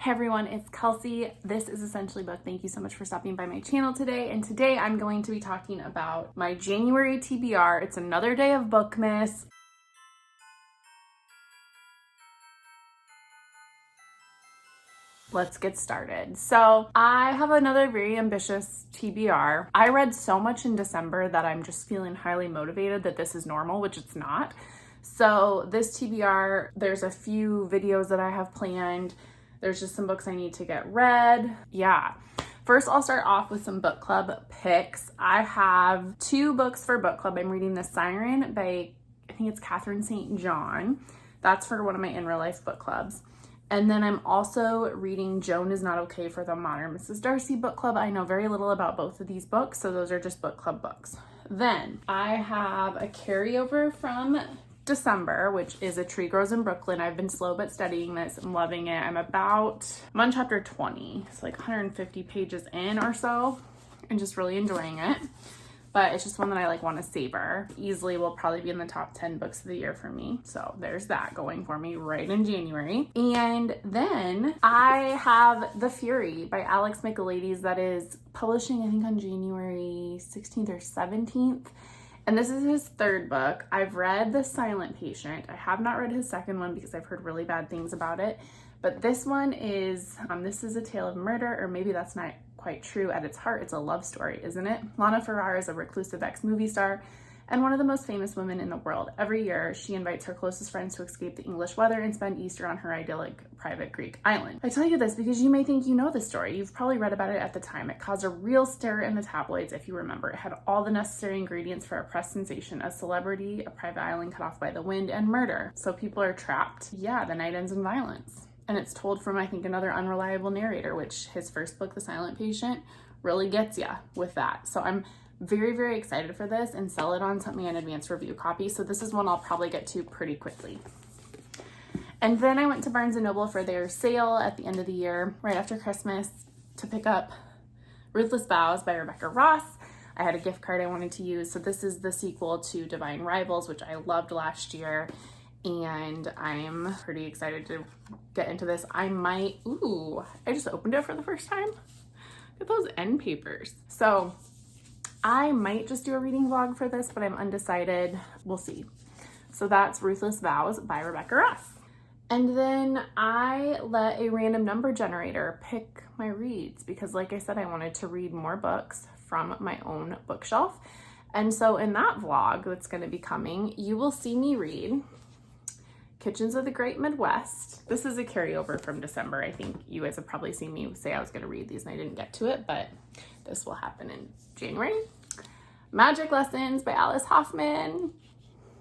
Hi everyone, it's Kelsey. This is Essentially Book. Thank you so much for stopping by my channel today. And today I'm going to be talking about my January TBR. It's another day of Bookmas. Let's get started. So I have another very ambitious TBR. I read so much in December that I'm just feeling highly motivated that this is normal, which it's not. So this TBR, there's a few videos that I have planned. There's just some books I need to get read. Yeah. First, I'll start off with some book club picks. I have 2 books for book club. I'm reading The Siren by, I think it's Catherine St. John. That's for one of my in real life book clubs. And then I'm also reading Joan is Not Okay for the Modern Mrs. Darcy book club. I know very little about both of these books, so those are just book club books. Then I have a carryover from December, which is A Tree Grows in Brooklyn. I've been slow but studying this. I'm loving it. I'm on chapter 20. It's like 150 pages in or so, and just really enjoying it. But it's just one that I want to savor. Easily will probably be in the top 10 books of the year for me. So there's that going for me right in January. And then I have The Fury by Alex Michaelides that is publishing, I think, on January 16th or 17th. And this is his 3rd book. I've read The Silent Patient. I have not read his 2nd one because I've heard really bad things about it. But this one is, this is a tale of murder, or maybe that's not quite true. At its heart, it's a love story, isn't it? Lana Ferrara is a reclusive ex-movie star and one of the most famous women in the world. Every year, she invites her closest friends to escape the English weather and spend Easter on her idyllic private Greek island. I tell you this because you may think you know the story. You've probably read about it at the time. It caused a real stir in the tabloids, if you remember. It had all the necessary ingredients for a press sensation: a celebrity, a private island cut off by the wind, and murder. So people are trapped. Yeah, the night ends in violence. And it's told from, I think, another unreliable narrator, which his first book, The Silent Patient, really gets ya with that. So I'm very, very excited for this and sell it on something an advanced review copy. So this is one I'll probably get to pretty quickly. And then I went to Barnes & Noble for their sale at the end of the year, right after Christmas, to pick up Ruthless Vows by Rebecca Ross. I had a gift card I wanted to use. So this is the sequel to Divine Rivals, which I loved last year. And I'm pretty excited to get into this. I just opened it for the first time. Look at those end papers. So I might just do a reading vlog for this, but I'm undecided. We'll see. So that's Ruthless Vows by Rebecca Ross. And then I let a random number generator pick my reads because, like I said, I wanted to read more books from my own bookshelf. And so in that vlog that's going to be coming, you will see me read Kitchens of the Great Midwest. This is a carryover from December. I think you guys have probably seen me say I was going to read these and I didn't get to it, but this will happen in January. Magic Lessons by Alice Hoffman.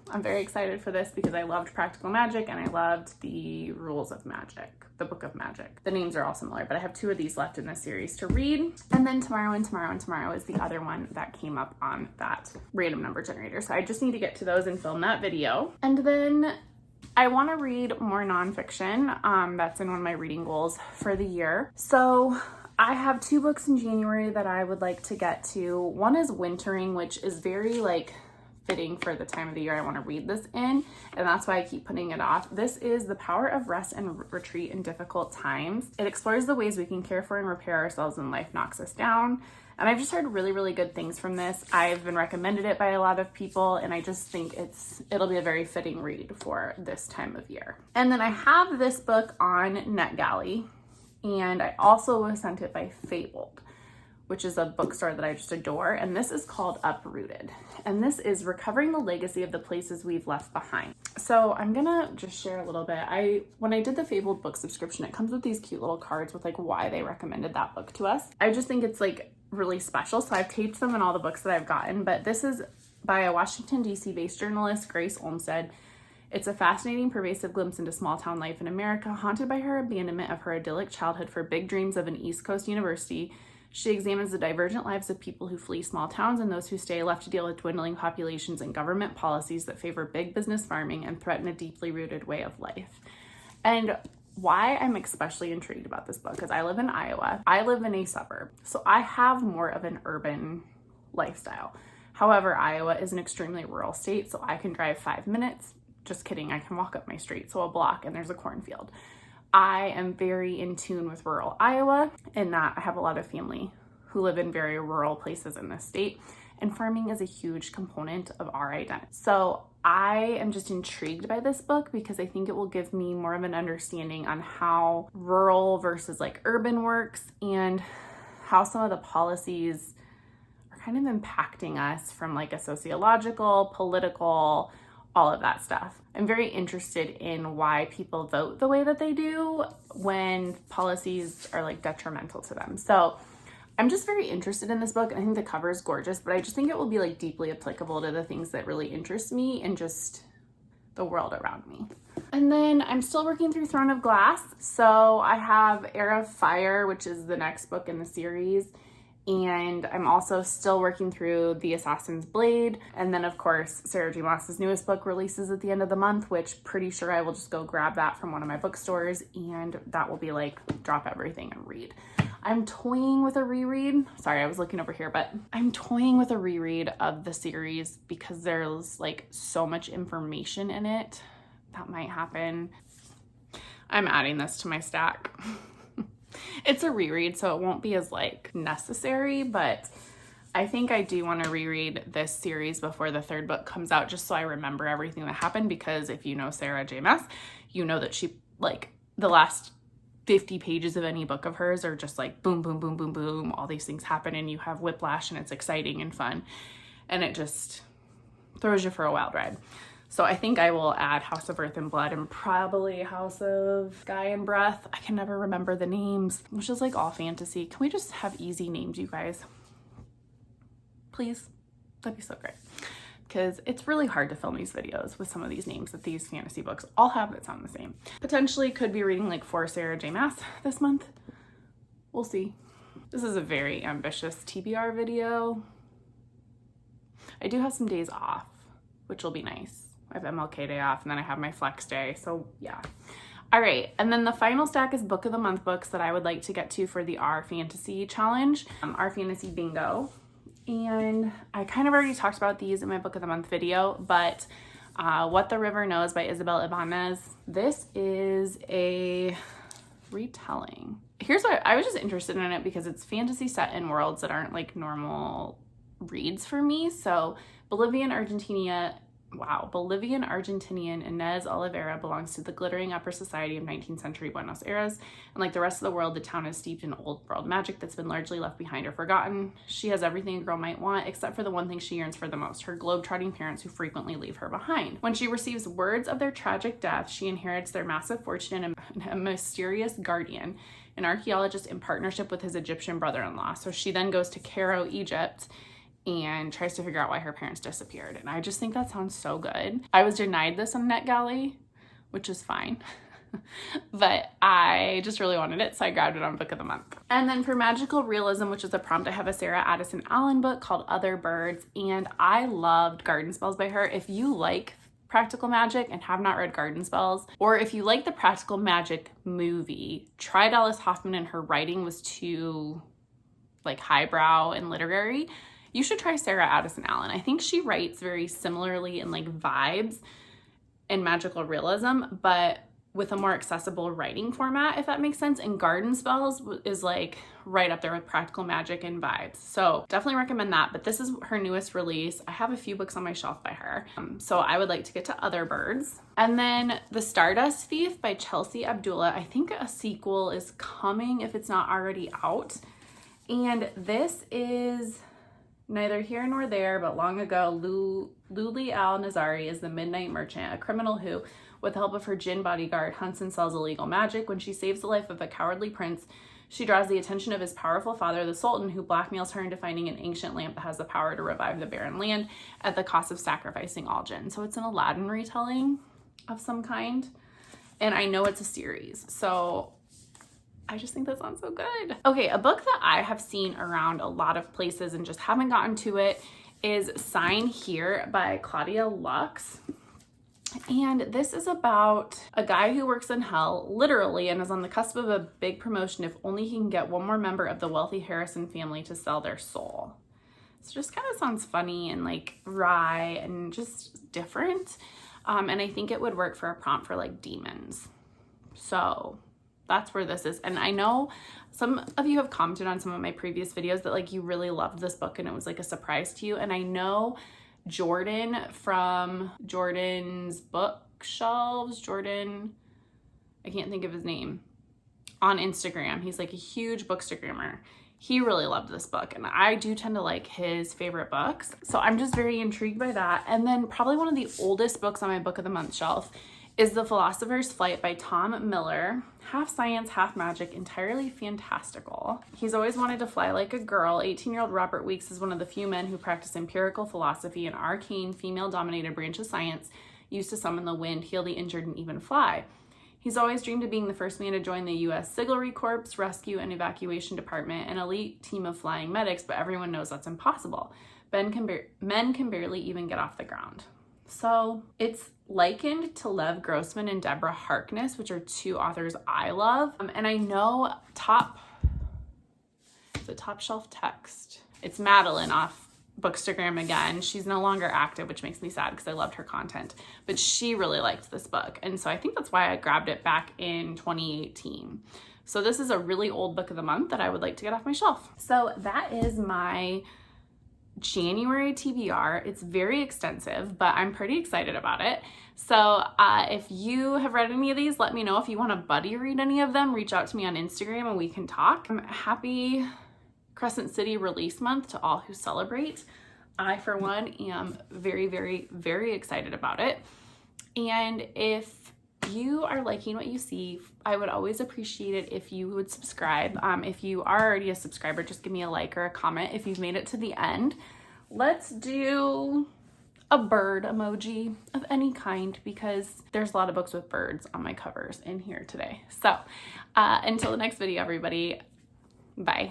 I'm very excited for this because I loved Practical Magic and I loved the Rules of Magic, the Book of Magic. The names are all similar, but I have 2 of these left in this series to read. And then Tomorrow and Tomorrow and Tomorrow is the other one that came up on that random number generator. So I just need to get to those and film that video. And then I want to read more nonfiction. That's in one of my reading goals for the year. So I have 2 books in January that I would like to get to. One is Wintering, which is very fitting for the time of the year I want to read this in, and that's why I keep putting it off. This is The Power of Rest and Retreat in Difficult Times. It explores the ways we can care for and repair ourselves when life knocks us down. And I've just heard really, really good things from this. I've been recommended it by a lot of people, and I just think it'll be a very fitting read for this time of year. And then I have this book on NetGalley, and I also was sent it by Fabled, which is a bookstore that I just adore. And this is called Uprooted. And this is recovering the legacy of the places we've left behind. So I'm gonna just share a little bit. When I did the Fabled book subscription, it comes with these cute little cards with why they recommended that book to us. I just think it's really special. So I've taped them in all the books that I've gotten, but this is by a Washington, D.C. based journalist, Grace Olmstead. It's a fascinating, pervasive glimpse into small town life in America, haunted by her abandonment of her idyllic childhood for big dreams of an East Coast university. She examines the divergent lives of people who flee small towns and those who stay, left to deal with dwindling populations and government policies that favor big business farming and threaten a deeply rooted way of life. And why I'm especially intrigued about this book, because I live in Iowa. I live in a suburb, so I have more of an urban lifestyle. However, Iowa is an extremely rural state, so I can drive 5 minutes. Just kidding, I can walk up my street, so a block, and there's a cornfield. I am very in tune with rural Iowa, and that I have a lot of family who live in very rural places in this state, and farming is a huge component of our identity. So I am just intrigued by this book because I think it will give me more of an understanding on how rural versus like urban works, and how some of the policies are kind of impacting us from like a sociological, political, all of that stuff. I'm very interested in why people vote the way that they do when policies are like detrimental to them. So I'm just very interested in this book. I think the cover is gorgeous, but I just think it will be like deeply applicable to the things that really interest me and just the world around me. And then I'm still working through Throne of Glass. So I have Heir of Fire, which is the next book in the series. And I'm also still working through The Assassin's Blade. And then of course, Sarah J. Maas's newest book releases at the end of the month, which pretty sure I will just go grab that from one of my bookstores, and that will be like drop everything and read. I'm toying with a reread. Sorry, I was looking over here, but I'm toying with a reread of the series because there's like so much information in it that might happen. I'm adding this to my stack. It's a reread, so it won't be as like necessary, but I think I do want to reread this series before the third book comes out, just so I remember everything that happened, because if you know Sarah J. Maas, you know that she, like, the last 50 pages of any book of hers are just like boom, boom, boom, boom, boom. All these things happen and you have whiplash and it's exciting and fun. And it just throws you for a wild ride. So I think I will add House of Earth and Blood and probably House of Sky and Breath. I can never remember the names, which is like all fantasy. Can we just have easy names, you guys? Please? That'd be so great. Because it's really hard to film these videos with some of these names that these fantasy books all have that sound the same. Potentially could be reading like 4 Sarah J. Maas this month. We'll see. This is a very ambitious TBR video. I do have some days off, which will be nice. I have MLK Day off and then I have my flex day, so yeah. All right, and then the final stack is Book of the Month books that I would like to get to for the Our Fantasy Challenge, Our Fantasy Bingo. And I kind of already talked about these in my Book of the Month video, but What the River Knows by Isabel Ibanez. This is a retelling. Here's why I was just interested in it, because it's fantasy set in worlds that aren't like normal reads for me. So Bolivian Argentinian Inez Oliveira belongs to the glittering upper society of 19th century Buenos Aires, and like the rest of the world, the town is steeped in old world magic that's been largely left behind or forgotten. She has everything a girl might want, except for the one thing she yearns for the most, her globe-trotting parents who frequently leave her behind. When she receives words of their tragic death, she inherits their massive fortune and a mysterious guardian, an archaeologist in partnership with his Egyptian brother-in-law. So she then goes to Cairo, Egypt, and tries to figure out why her parents disappeared. And I just think that sounds so good. I was denied this on NetGalley, which is fine. But I just really wanted it, so I grabbed it on Book of the Month. And then for magical realism, which is a prompt, I have a Sarah Addison Allen book called Other Birds, and I loved Garden Spells by her. If you like practical magic and have not read Garden Spells, or if you like the practical magic movie, tried Alice Hoffman and her writing was too like highbrow and literary, you should try Sarah Addison Allen. I think she writes very similarly in like vibes and magical realism, but with a more accessible writing format, if that makes sense. And Garden Spells is like right up there with practical magic and vibes. So definitely recommend that. But this is her newest release. I have a few books on my shelf by her. So I would like to get to Other Birds. And then The Stardust Thief by Chelsea Abdullah. I think a sequel is coming if it's not already out. And this is neither here nor there, but long ago, Luli Al-Nazari is the Midnight Merchant, a criminal who, with the help of her djinn bodyguard, hunts and sells illegal magic. When she saves the life of a cowardly prince, she draws the attention of his powerful father, the Sultan, who blackmails her into finding an ancient lamp that has the power to revive the barren land at the cost of sacrificing all djinn. So it's an Aladdin retelling of some kind. And I know it's a series, so I just think that sounds so good. Okay, a book that I have seen around a lot of places and just haven't gotten to it is Sign Here by Claudia Lux. And this is about a guy who works in hell, literally, and is on the cusp of a big promotion if only he can get one more member of the wealthy Harrison family to sell their soul. So just kind of sounds funny and like wry and just different. And I think it would work for a prompt for like demons. So That's where this is. And I know some of you have commented on some of my previous videos that like you really loved this book and it was like a surprise to you. And I know Jordan from Jordan's Bookshelves, I can't think of his name, on Instagram. He's like a huge bookstagrammer. He really loved this book, and I do tend to like his favorite books. So I'm just very intrigued by that. And then probably one of the oldest books on my book of the month shelf is The Philosopher's Flight by Tom Miller. Half science, half magic, entirely fantastical. He's always wanted to fly like a girl. 18-year-old Robert Weeks is one of the few men who practice empirical philosophy, an arcane, female-dominated branch of science used to summon the wind, heal the injured, and even fly. He's always dreamed of being the first man to join the U.S. Signalry Corps Rescue and Evacuation Department, an elite team of flying medics, but everyone knows that's impossible. Men can barely even get off the ground. So it's likened to Lev Grossman and Deborah Harkness, which are two authors I love. And I know the top shelf text. It's Madeline off Bookstagram again. She's no longer active, which makes me sad because I loved her content, but she really liked this book. And so I think that's why I grabbed it back in 2018. So this is a really old book of the month that I would like to get off my shelf. So that is my January TBR. It's very extensive, but I'm pretty excited about it. So if you have read any of these, let me know. If you want to buddy read any of them, reach out to me on Instagram and we can talk. Happy Crescent City release month to all who celebrate. I, for one, am very, very, very excited about it. And if you are liking what you see, I would always appreciate it if you would subscribe. If you are already a subscriber, just give me a like or a comment if you've made it to the end. Let's do a bird emoji of any kind because there's a lot of books with birds on my covers in here today. So until the next video, everybody, bye.